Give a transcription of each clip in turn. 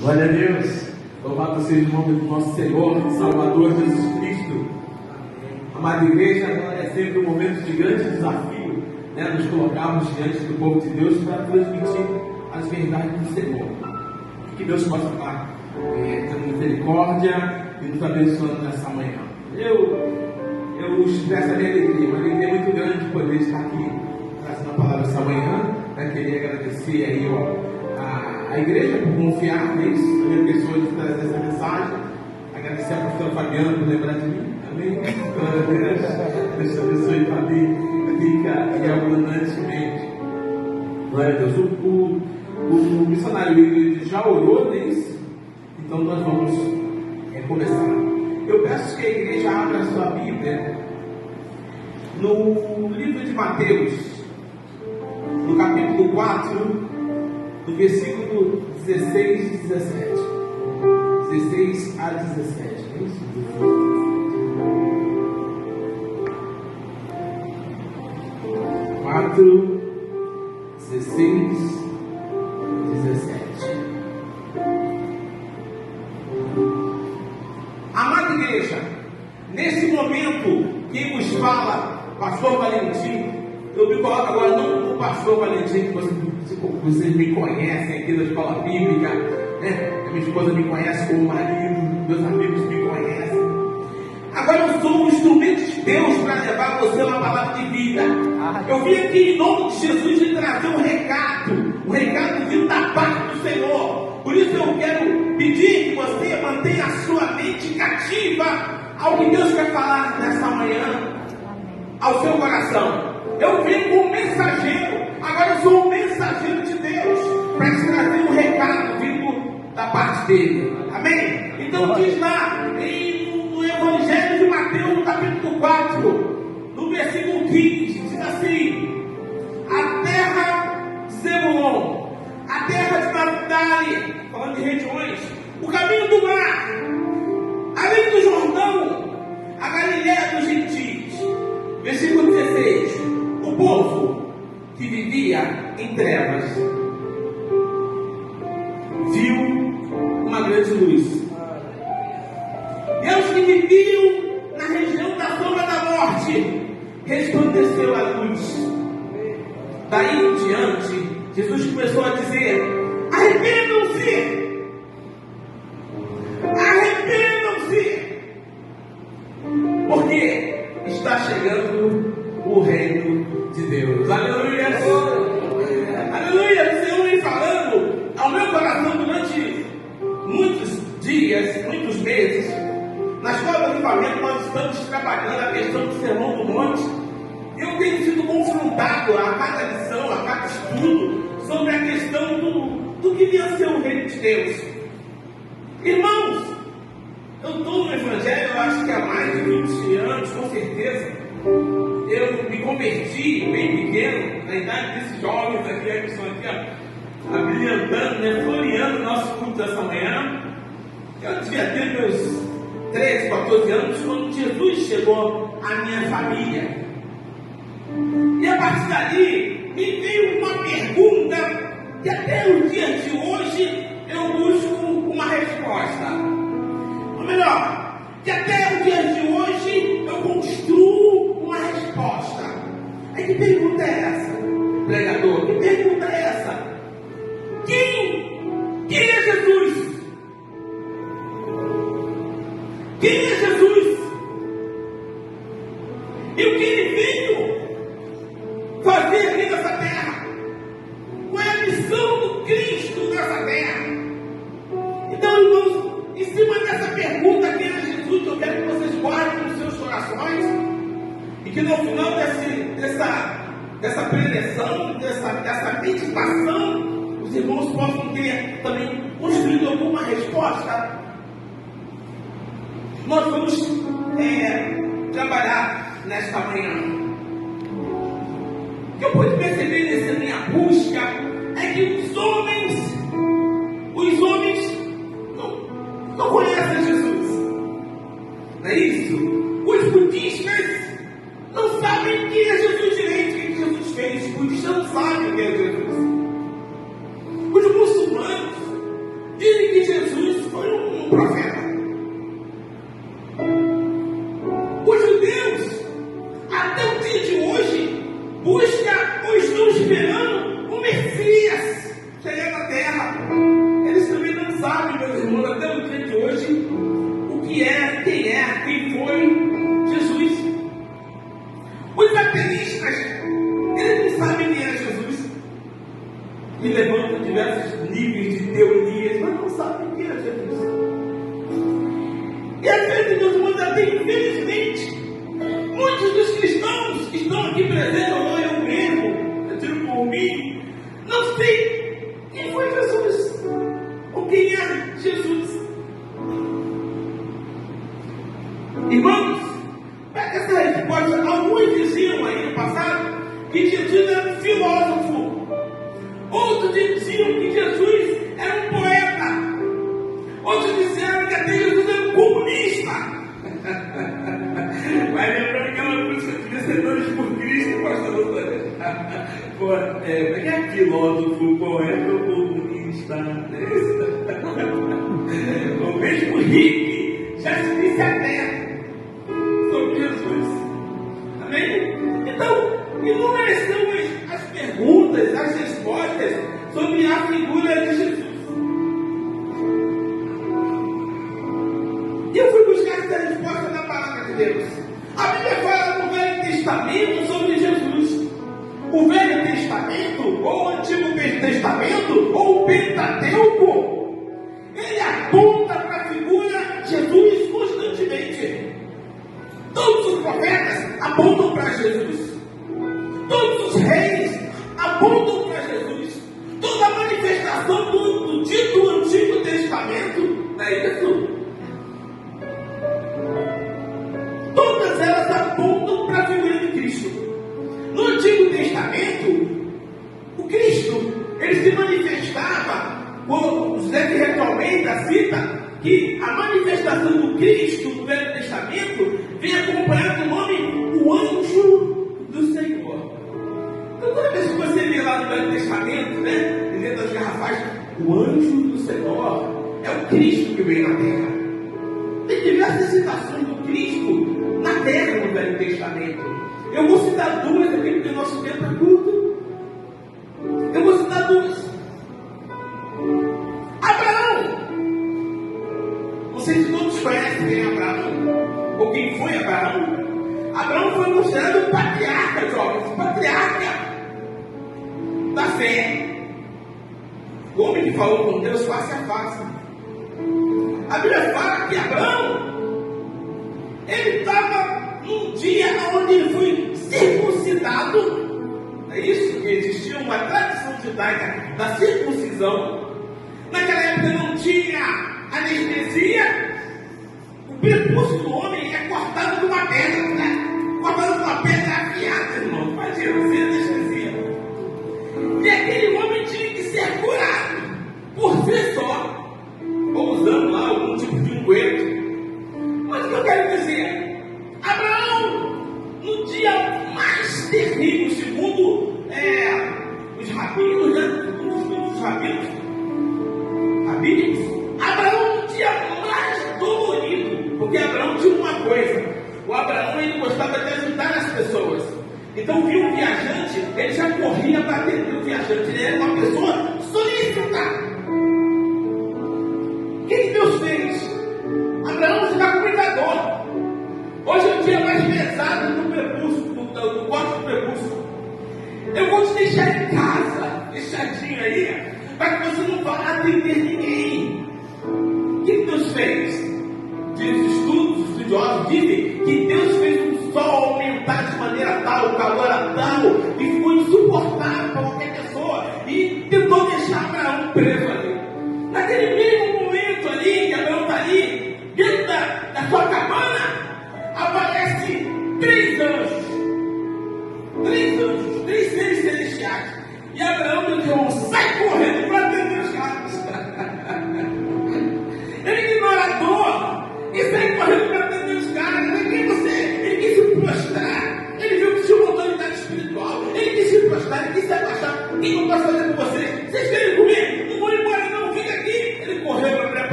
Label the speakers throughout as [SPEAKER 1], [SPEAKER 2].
[SPEAKER 1] Glória a Deus. Louvado seja o nome do nosso Senhor e Salvador Jesus Cristo. Amada igreja, é sempre um momento de grande desafio, nos colocarmos diante do povo de Deus para transmitir as verdades do Senhor. Que Deus possa estar tendo misericórdia e nos abençoando nessa manhã. Eu expresso a minha alegria, uma alegria muito grande de poder estar aqui trazendo a palavra essa manhã. Queria agradecer aí, a igreja por confiar nisso, a minha pessoa de trazer essa mensagem. Agradecer a pastora Fabiana por lembrar de mim. Amém? Glória a Deus. Deus te abençoe, Fabi, rica e abundantemente. Glória a Deus. O missionário já orou nisso, então nós vamos começar. Eu peço que a igreja abra a sua Bíblia no livro de Mateus, no capítulo 4, no versículo 16 e 17. 16 a 17. É isso? 4, 16, 17. Amada igreja, nesse momento, quem vos fala, pastor Valentim, eu me coloco agora não como pastor Valentim, que vocês me conhecem aqui da escola bíblica, A minha esposa me conhece como marido, meus amigos me conhecem. Agora eu sou um instrumento de Deus para levar a você uma palavra de vida. Eu vim aqui em nome de Jesus lhe trazer um recado vindo da parte do Senhor. Por isso eu quero pedir que você mantenha a sua mente cativa ao que Deus quer falar nessa manhã, ao seu coração. Eu venho como mensageiro, agora eu sou um mensageiro de Deus, para te trazer um recado vindo da parte dele. Amém? Então diz lá, no Evangelho de Mateus, no capítulo 4, no versículo 15, diz assim: a terra de Zebulon, a terra de Naphtali, falando de regiões, o caminho do mar, além do Jordão, a Galileia dos gentios. Versículo 16: o povo que vivia em trevas viu uma grande luz, e aos que viviam na região da sombra da morte resplandeceu a luz. Daí em diante, Jesus começou a dizer: arrependam-se, arrependam-se, porque está chegando o reino de Deus. Aleluia! Aleluia! O Senhor vem falando ao meu coração durante muitos dias, muitos meses. Na escola do avivamento nós estamos trabalhando a questão do Sermão do Monte. Eu tenho sido confrontado a cada lição, a cada estudo, sobre a questão do que devia ser o reino de Deus. Irmãos, eu estou no Evangelho, eu acho que há mais de 20 anos, com certeza. Eu me converti bem pequeno, na idade desses jovens aqui, que estão aqui, abrilhantando, floreando o nosso culto dessa manhã. Eu devia ter meus 13, 14 anos, quando Jesus chegou à minha família. E a partir dali, me veio uma pergunta, que até os dias de hoje eu busco uma resposta. Ou melhor, que até os dias de hoje eu construo uma resposta. Aí que pergunta é essa, pregador? Que pergunta é essa? Quem é Jesus? Quem é Jesus? E o que ele veio fazer aqui nessa terra? Qual é a missão do Cristo nessa terra? Então, irmãos, em cima dessa pergunta, quem é Jesus, eu quero que vocês guardem nos seus corações, e que no final dessa preleção, dessa meditação, os irmãos possam ter também construído alguma resposta. Nós vamos trabalhar nesta manhã. O que eu pude perceber nessa minha busca é que os homens não conhecem Jesus. Não é isso? Os budistas não sabem quem é Jesus direito, o que Jesus fez. Os budistas não sabem quem é Jesus. Os muçulmanos dizem que Jesus um profeta. Os judeus, até o dia de hoje, buscam ou estão esperando o Messias chegar na terra. Eles também não sabem, meus irmãos, até o dia de hoje, o que é, quem foi Jesus. Os ateístas, eles não sabem quem é Jesus. E levantam diversos níveis de teorias, mas não sabem quem é Jesus. E às vezes, meus irmãos, até infelizmente, muitos dos cristãos que estão aqui presentes, ou eu mesmo, eu tiro por mim, não sei quem foi Jesus, ou quem é Jesus. Irmãos, pega essa resposta. Alguns diziam aí no passado que Jesus era um filósofo. Outros diziam que Jesus era um poeta. Outros disseram que até Jesus era um comunista. Vai lembrando aquela música de Vencedores por Cristo, pastor Antônio. É filósofo, poeta ou comunista? O mesmo hippie já se disse até sobre Jesus. Amém? Então, inúmeras são as perguntas, as respostas sobre a figura de Jesus. E eu fui buscar essa resposta na palavra de Deus. A Bíblia fala no Velho Testamento sobre Jesus. O Velho Testamento, ou o Antigo Testamento, ou o Pentateuco, ele aponta para a figura de Jesus constantemente. Todos os profetas apontam para Jesus. Todos os reis apontam para Jesus. Toda a manifestação do dito Antigo Testamento, não é isso? Todas elas apontam para a figura de Cristo. No Antigo Testamento, o Cristo, ele se manifestava, como José de Reto Almeida cita, que a manifestação do Cristo no Velho Testamento vem acompanhado do nome o anjo do Senhor. Então, toda vez que você lê lá no Velho Testamento, né, dentro das garrafas, o anjo do Senhor é o Cristo que veio na terra. Tem diversas citações do Cristo na terra no Velho Testamento. Eu vou citar duas aqui, porque o nosso tempo é curto. Eu vou citar duas. Abraão. Não sei se todos conhecem quem é Abraão, ou quem foi Abraão. Abraão foi considerado o patriarca, jovens, patriarca da fé. O homem que falou com Deus face a face. A Bíblia fala que Abraão, ele estava num dia onde ele foi circuncidado. É isso que existia uma tradição judaica da circuncisão. Naquela época não tinha anestesia. O prepúcio do homem é cortado de uma pedra, né? Cortado de uma pedra afiada, irmão. Imagina, sem anestesia. E aquele homem tinha que ser curado por si só, ou usando lá algum tipo de unguento. Mas o que eu quero dizer? Abraão, no dia mais terrível, segundo os rabinos, né? Segundo os rabinos, Abraão, no dia mais dolorido, porque Abraão tinha uma coisa: o Abraão, ele gostava de ajudar as pessoas. Então, viu um viajante, ele já corria para atender o viajante. Ele era uma pessoa solícita. O que Deus fez? Abraão se dá com cuidador. Hoje é o dia mais pesado do prepúcio, do corte do prepúcio. Eu vou te deixar em casa, fechadinho aí, para que você não vá atender ninguém. O que Deus fez? Os estudiosos dizem que Deus fez o sol aumentar de maneira tal, o calor era tal, e ficou insuportável para qualquer pessoa, e tentou deixar Abraão preso ali. Naquele mesmo momento ali, que Abraão está ali, dentro da sua cabana, aparece três anjos, três seres celestiais. E Abraão, meu irmão, sai correndo.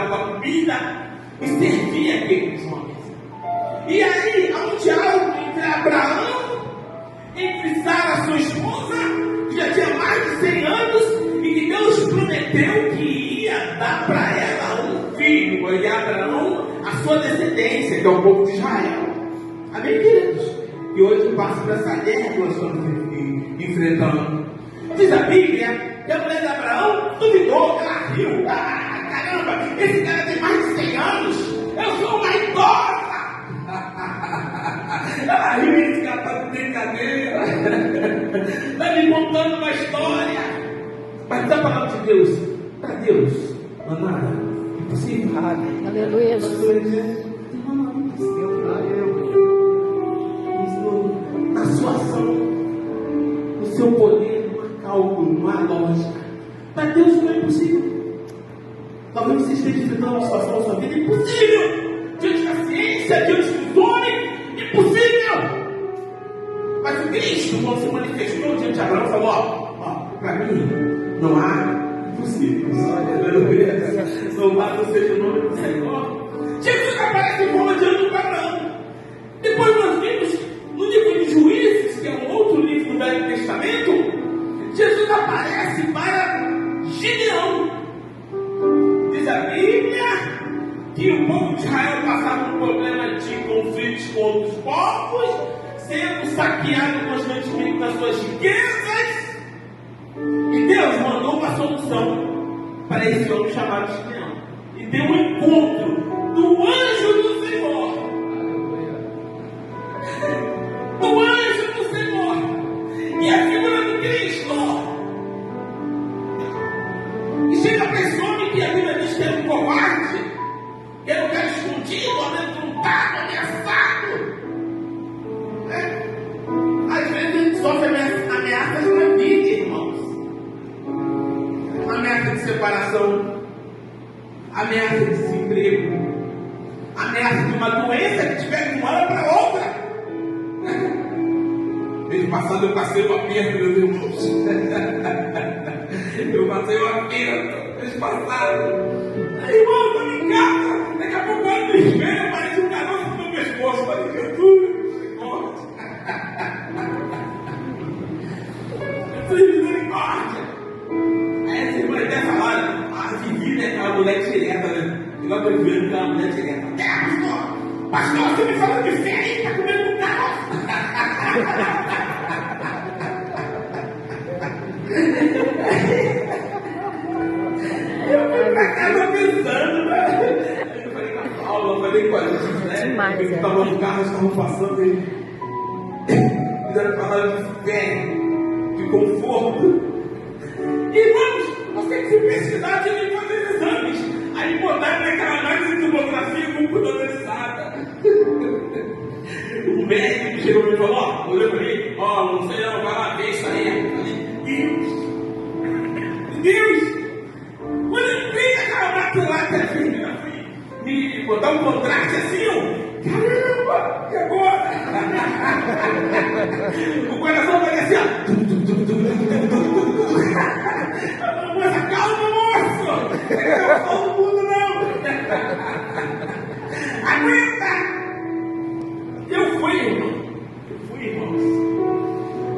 [SPEAKER 1] preparava a comida e servia aqueles homens. E aí, há um diálogo entre Abraão, entre Sara, sua esposa, que já tinha mais de 100 anos, e que Deus prometeu que ia dar para ela um filho, e Abraão, a sua descendência, que é o povo de Israel. Amém, queridos? E hoje passa por essa guerra que nós estamos enfrentando. Diz a Bíblia que a mulher de Abraão duvidou, ela riu. Ah, caramba, esse cara tem mais de 100 anos, eu sou uma idosa. Ela riu e disse que ela está com brincadeira. Está me contando uma história. Mas da palavra de Deus, para Deus, não é nada impossível.
[SPEAKER 2] Aleluia.
[SPEAKER 1] Na sua ação, no seu poder, não há cálculo, não há lógica. Para Deus não é impossível. Talvez você esteja enfrentando uma situação na sua vida impossível. Diante da ciência, diante dos homens, impossível. Mas o Cristo, quando se manifestou diante de Abraão, falou: para mim não há impossíveis. Aleluia. Louvado seja o nome do Senhor. Jesus aparece em forma de anjo para Abraão. Depois nós vimos no livro de Juízes, que é um outro livro do Velho Testamento, Jesus aparece para Gideão. Diz a Bíblia que o povo de Israel passava por um problema de conflitos com outros povos, sendo saqueado constantemente das suas riquezas, e Deus mandou uma solução para esse homem chamado Gideão, e deu um encontro do anjo do Senhor. Do anjo do Senhor, e a figura do Cristo, e chega para esse homem que a Bíblia diz que era um covarde, que era um cara escondido, amedrontado, ameaçado. Às vezes a gente sofre ameaças na vida, irmãos. Ameaça de separação, ameaça de desemprego, ameaça de uma doença que te pega de uma hora para outra. Mês passado eu passei uma perda, meus irmãos. Eu passei uma perda mês passado. Aí, irmão, estou em casa. Daqui a pouco eu olho no espelho, aparece um caroço no meu pescoço. Eu falei: Jesus, misericórdia. Aí essa irmã até falaram: a Vivi é aquela mulher direta, né? Igual eu estou vivendo aquela mulher direta. Pastor, você me falou de fé aí, está comendo um caroço. Eu fui pra casa pensando, né? Eu falei com a Paula, eu falei com a gente, né?
[SPEAKER 2] Demais,
[SPEAKER 1] Eles estavam no carro, estavam passando e fizeram palavras de fé, de conforto. Irmãos, você que se precisar de mim fazer exames, aí botaram naquela análise de tomografia computadorizada. O médico chegou e falou: olhou para mim, não sei, não, vai lá ver isso aí. Eu falei: Deus, quando eu vi aquela maculata na frente, me botar um contraste assim, caramba, e agora? O coração vai assim, mas calma, moço, não é todo mundo não. Aguenta. Eu fui, irmãos.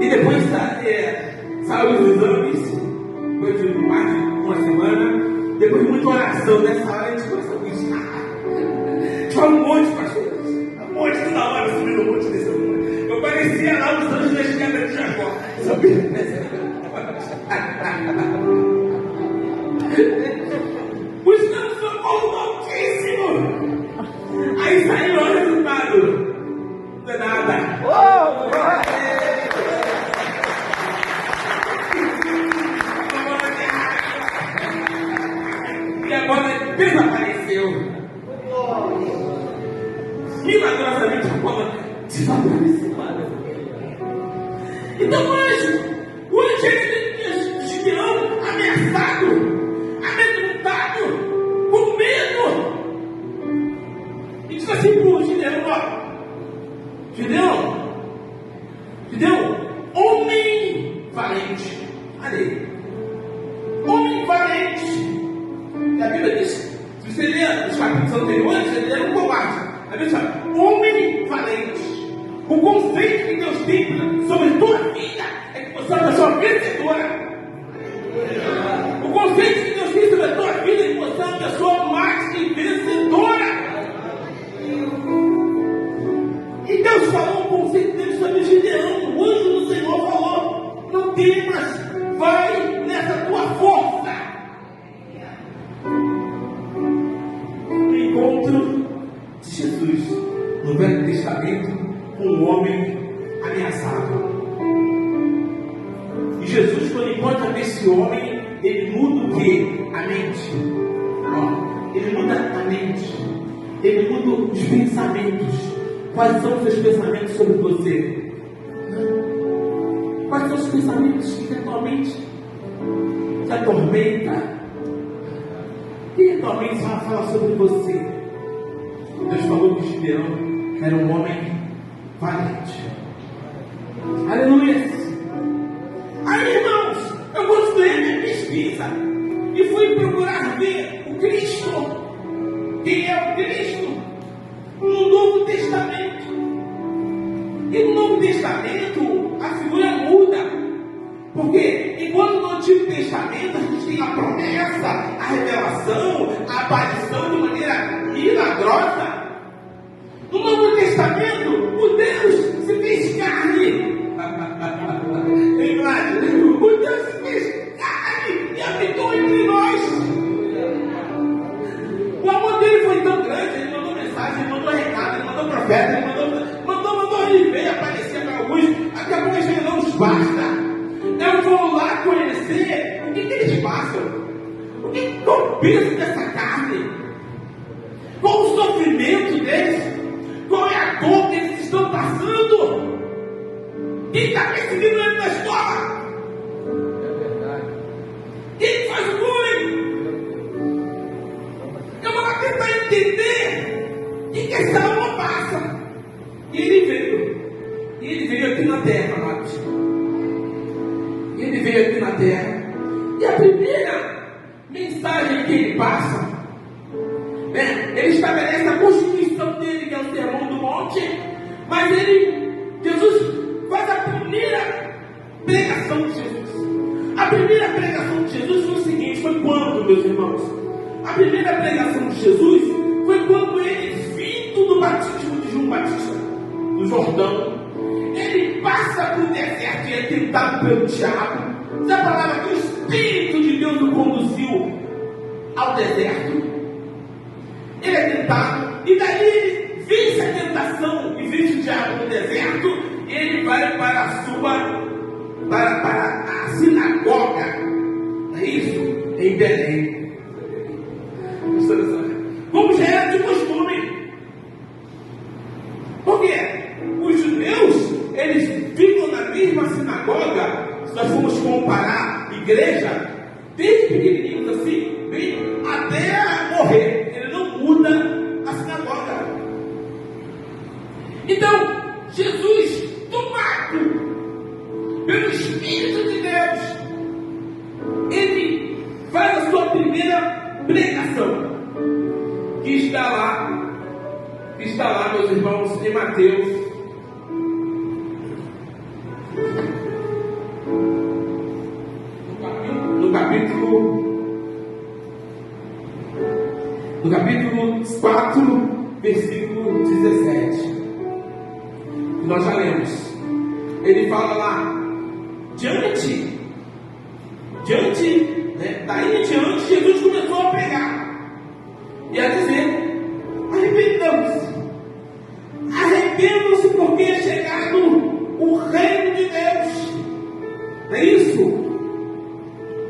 [SPEAKER 1] E depois saiu os exames. Depois de mais de uma semana, depois de muita oração, nessa hora a gente começou a buscar. Tinha um monte, pastor. Um monte toda hora subindo um monte desse monte. Eu parecia lá os anjos da escada de Jacó. Buscando socorro do Altíssimo. Aí saiu o resultado. Não é nada. E agora desapareceu. Milagrosamente a bola desapareceu. Então o anjo de Gideão, ameaçado, amedrontado, com medo, e disse assim para o Gideão, homem valente. Olha aí, homem valente. E a Bíblia diz, se você ler nos capítulos anteriores, ele era um covarde. Aí você fala, homem valente. O conceito que Deus tem sobre a tua vida é que você é uma pessoa vencedora. O conceito que Deus tem sobre a tua vida é que você é uma pessoa mais que vencedora. E Deus falou o conceito dele sobre Gideão. O anjo do Senhor falou: não temas, vai nessa tua força. O encontro de Jesus no Velho Testamento com um homem ameaçado. E Jesus, quando encontra esse homem, ele muda o quê? A mente. Ele muda a mente. Ele muda os pensamentos. Quais são os seus pensamentos sobre você? Quais são os pensamentos que atualmente te atormenta? Quem atualmente fala sobre você? Deus falou que Gideão era um homem valente. Aleluia! Aí, irmãos, eu continuei minha pesquisa e fui procurar ver o Cristo. Quem é o Cristo? No Novo Testamento. E no Novo Testamento a figura muda. Porque enquanto no Antigo Testamento a gente tem a promessa, a revelação, a aparição de maneira milagrosa, no Novo Testamento o Deus se fez carne. O Deus se fez carne e habitou entre nós. O amor dele foi tão grande, ele mandou mensagem, ele mandou recado, ele mandou profeta, ele mandou ele veio aparecer para alguns. Daqui a pouco eles não nos basta. Eu vou lá conhecer o que eles passam, qual o peso dessa carne, qual o sofrimento deles, qual é a dor que eles estão passando. Quem está perseguindo ele na escola? É verdade. Quem faz o bullying? Eu vou lá tentar entender o que essa alma passa. E ele veio aqui na terra, amados. Ele veio aqui na terra. E a primeira mensagem que ele passa, ele estabelece a constituição dele, que é o Sermão do Monte. Mas Jesus faz a primeira pregação de Jesus. A primeira pregação de Jesus foi o seguinte: foi quando, meus irmãos? A primeira pregação de Jesus foi quando ele, vindo do batismo de João Batista, do Jordão, ele passa para o deserto e é tentado pelo diabo. Diz a palavra que o Espírito de Deus o conduziu ao deserto. Ele é tentado, e daí ele vence a tentação e vence o diabo no deserto. Ele vai para a sinagoga, é isso? Em Belém. Como já era de costume. Por quê? Os judeus, eles ficam na mesma sinagoga. Se nós formos comparar igreja, desde pequenininhos assim, bem, até morrer. Ele não muda a sinagoga. Então, Jesus, tomado pelo Espírito de Deus, ele faz a sua primeira pregação, que está lá, meus irmãos, em Mateus. No capítulo 4, versículo 17. Nós já lemos. Ele fala lá, diante, daí em diante, Jesus começou a pregar e a dizer: arrependam-se porque é chegado o reino de Deus. É isso?